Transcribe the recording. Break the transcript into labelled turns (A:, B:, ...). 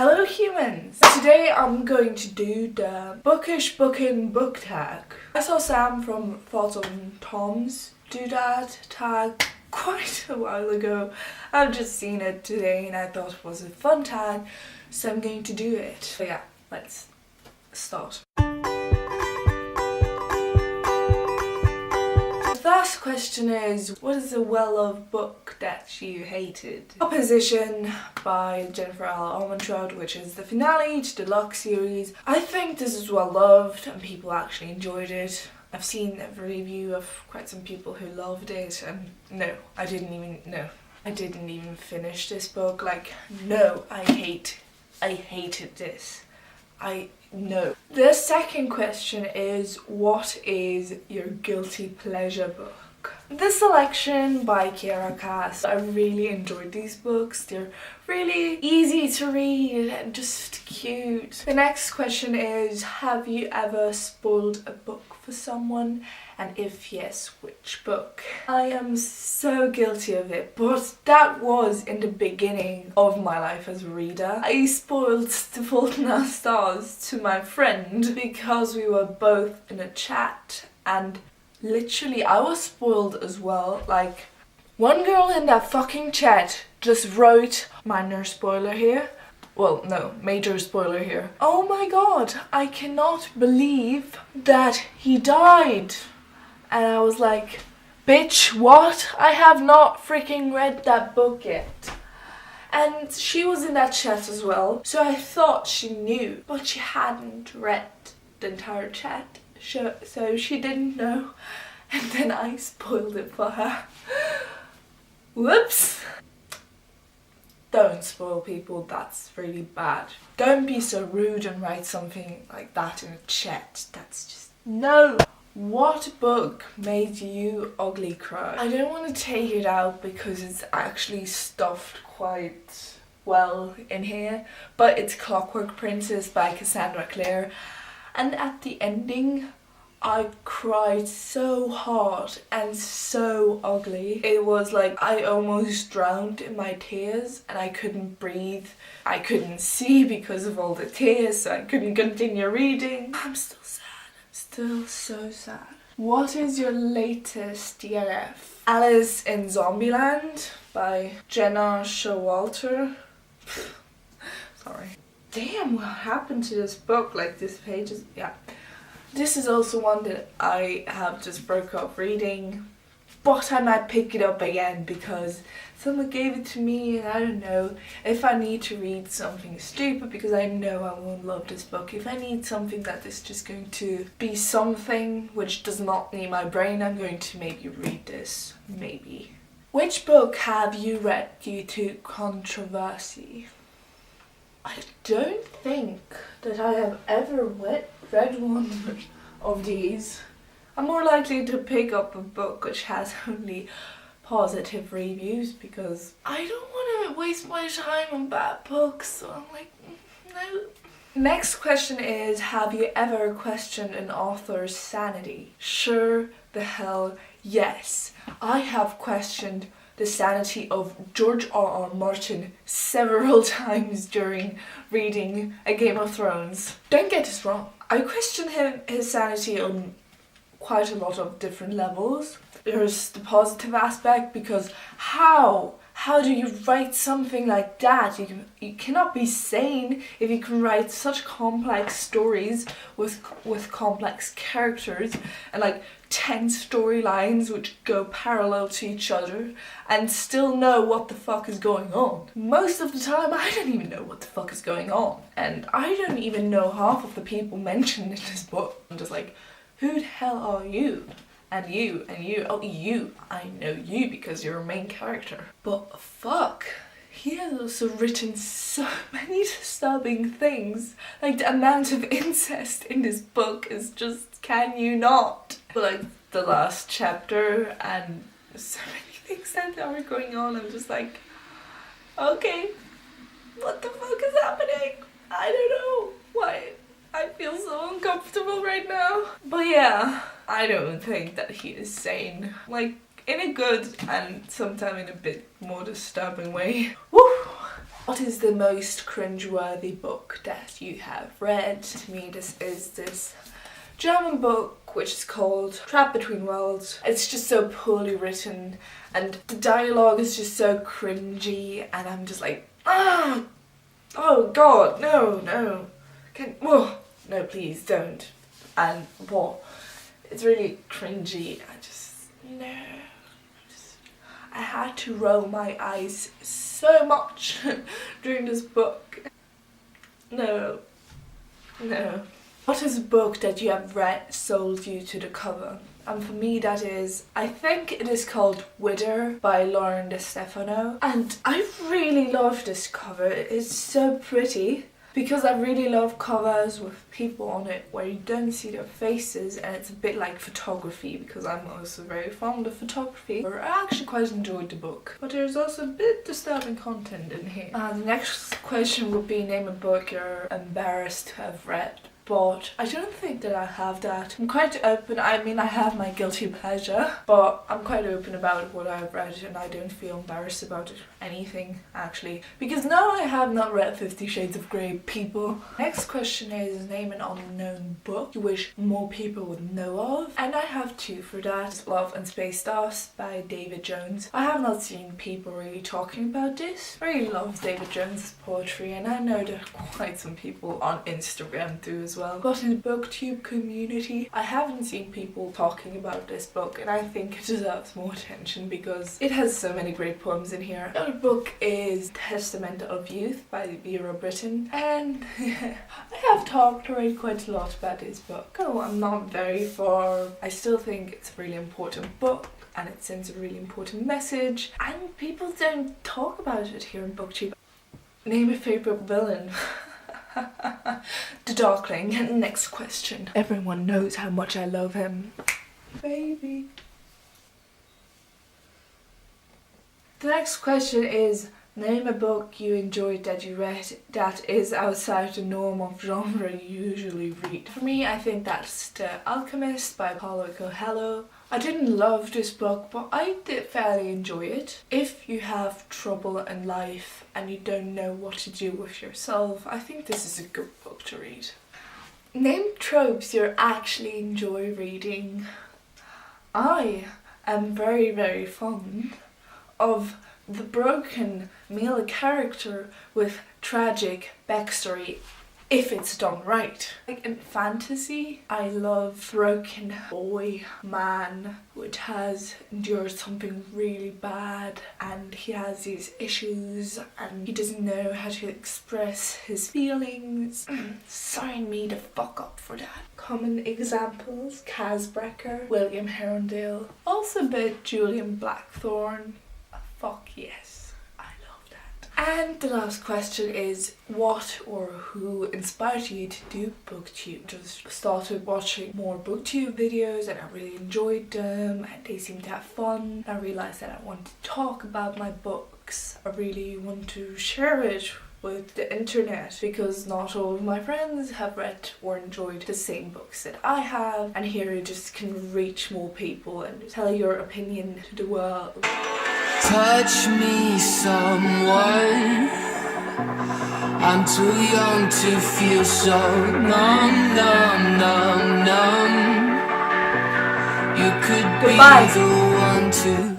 A: Hello humans! Today I'm going to do the Bookish bookin book tag. I saw Sam from Thoughts on Tom's do that tag quite a while ago. I've just seen it today and I thought it was a fun tag, so I'm going to do it. So yeah, let's start. The first question is, what is the well-loved book that you hated? Opposition by Jennifer L. Armentrout, which is the finale to the Lux series. I think this is well-loved and people actually enjoyed it. I've seen a review of quite some people who loved it, and no, I didn't even finish this book. Like, no, I hated this. No. The second question is, what is your guilty pleasure book? The selection by Kiera Cass. I really enjoyed these books. They're really easy to read and just cute. The next question is, have you ever spoiled a book for someone? And if yes, which book? I am so guilty of it, but that was in the beginning of my life as a reader. I spoiled The Fault in Our Stars to my friend because we were both in a chat, and literally I was spoiled as well. Like, one girl in that fucking chat just wrote, minor spoiler here, well, no, major spoiler here, "Oh my god, I cannot believe that he died." And I was like, bitch, what? I have not freaking read that book yet. And she was in that chat as well, so I thought she knew, but she hadn't read the entire chat, so she didn't know. And then I spoiled it for her. Whoops. Don't spoil people, that's really bad. Don't be so rude and write something like that in a chat. That's just, no. What book made you ugly cry? I don't want to take it out because it's actually stuffed quite well in here, but it's Clockwork Princess by Cassandra Clare, and at the ending I cried so hard and so ugly. It was like I almost drowned in my tears and I couldn't breathe. I couldn't see because of all the tears, so I couldn't continue reading. I'm still sad. I'm still so sad. What is your latest DNF? Alice in Zombieland by Jenna Showalter. Sorry. Damn, what happened to this book? Like, this page is, yeah. This is also one that I have just broke off reading, but I might pick it up again because someone gave it to me, and I don't know if I need to read something stupid because I know I won't love this book. If I need something that is just going to be something which does not need my brain, I'm going to maybe read this, maybe. Which book have you read due to controversy? I don't think that I have ever read one of these. I'm more likely to pick up a book which has only positive reviews because I don't want to waste my time on bad books, so I'm like, no. Next question is, have you ever questioned an author's sanity? Sure the hell yes. I have questioned the sanity of George R.R. Martin several times during reading A Game of Thrones. Don't get this wrong. I question his sanity on quite a lot of different levels. There's the positive aspect because how do you write something like that? You cannot be sane if you can write such complex stories with complex characters and like 10 storylines which go parallel to each other and still know what the fuck is going on. Most of the time I don't even know what the fuck is going on, and I don't even know half of the people mentioned in this book. I'm just like, who the hell are you? And you, and you, oh you, I know you because you're a main character. But fuck, he has also written so many disturbing things. Like, the amount of incest in this book is just, can you not? But like, the last chapter and so many things that are going on, I'm just like, okay, what the fuck is happening? I don't know why. I feel so uncomfortable right now. But yeah, I don't think that he is sane. Like, in a good and sometimes in a bit more disturbing way. Woo! What is the most cringeworthy book that you have read? To me, this is this German book which is called Trapped Between Worlds. It's just so poorly written and the dialogue is just so cringy and I'm just like, oh god, no, no, please don't. And it's really cringy. I had to roll my eyes so much during this book. No. What is a book that you have read sold you to the cover? And for me that is, I think it is called Wither by Lauren De Stefano. And I really love this cover. It's so pretty. Because I really love covers with people on it where you don't see their faces and it's a bit like photography because I'm also very fond of photography. I actually quite enjoyed the book. But there's also a bit disturbing content in here. The next question would be name a book you're embarrassed to have read. But I don't think that I have that. I'm quite open. I mean, I have my guilty pleasure, but I'm quite open about what I've read and I don't feel embarrassed about anything, actually. Because no, I have not read 50 Shades of Grey, people. Next question is name an unknown book you wish more people would know of. And I have two for that. Love and Space Stars by David Jones. I have not seen people really talking about this. I really love David Jones' poetry and I know there are quite some people on Instagram too as well. But in the booktube community, I haven't seen people talking about this book and I think it deserves more attention because it has so many great poems in here. The other book is Testament of Youth by Vera Brittain and I have talked already quite a lot about this book. Oh, I'm not very far. I still think it's a really important book and it sends a really important message and people don't talk about it here in booktube. Name a favourite villain. The Darkling. Next question. Everyone knows how much I love him. Baby. The next question is name a book you enjoyed that you read that is outside the norm of genre you usually read. For me, I think that's The Alchemist by Paulo Coelho. I didn't love this book, but I did fairly enjoy it. If you have trouble in life and you don't know what to do with yourself, I think this is a good book to read. Name tropes you actually enjoy reading. I am very, very fond of the broken male character with tragic backstory if it's done right. Like in fantasy, I love broken boy, man, which has endured something really bad and he has these issues and he doesn't know how to express his feelings. Sign me the fuck up for that. Common examples, Casbreaker, William Herondale, also a bit Julian Blackthorne. Fuck yes, I love that. And the last question is what or who inspired you to do booktube? Just started watching more booktube videos and I really enjoyed them and they seemed to have fun. I realised that I wanted to talk about my books. I really want to share it with the internet because not all of my friends have read or enjoyed the same books that I have, and here you just can reach more people and tell your opinion to the world.
B: Touch me, someone. I'm too young to feel so numb. You could be the one to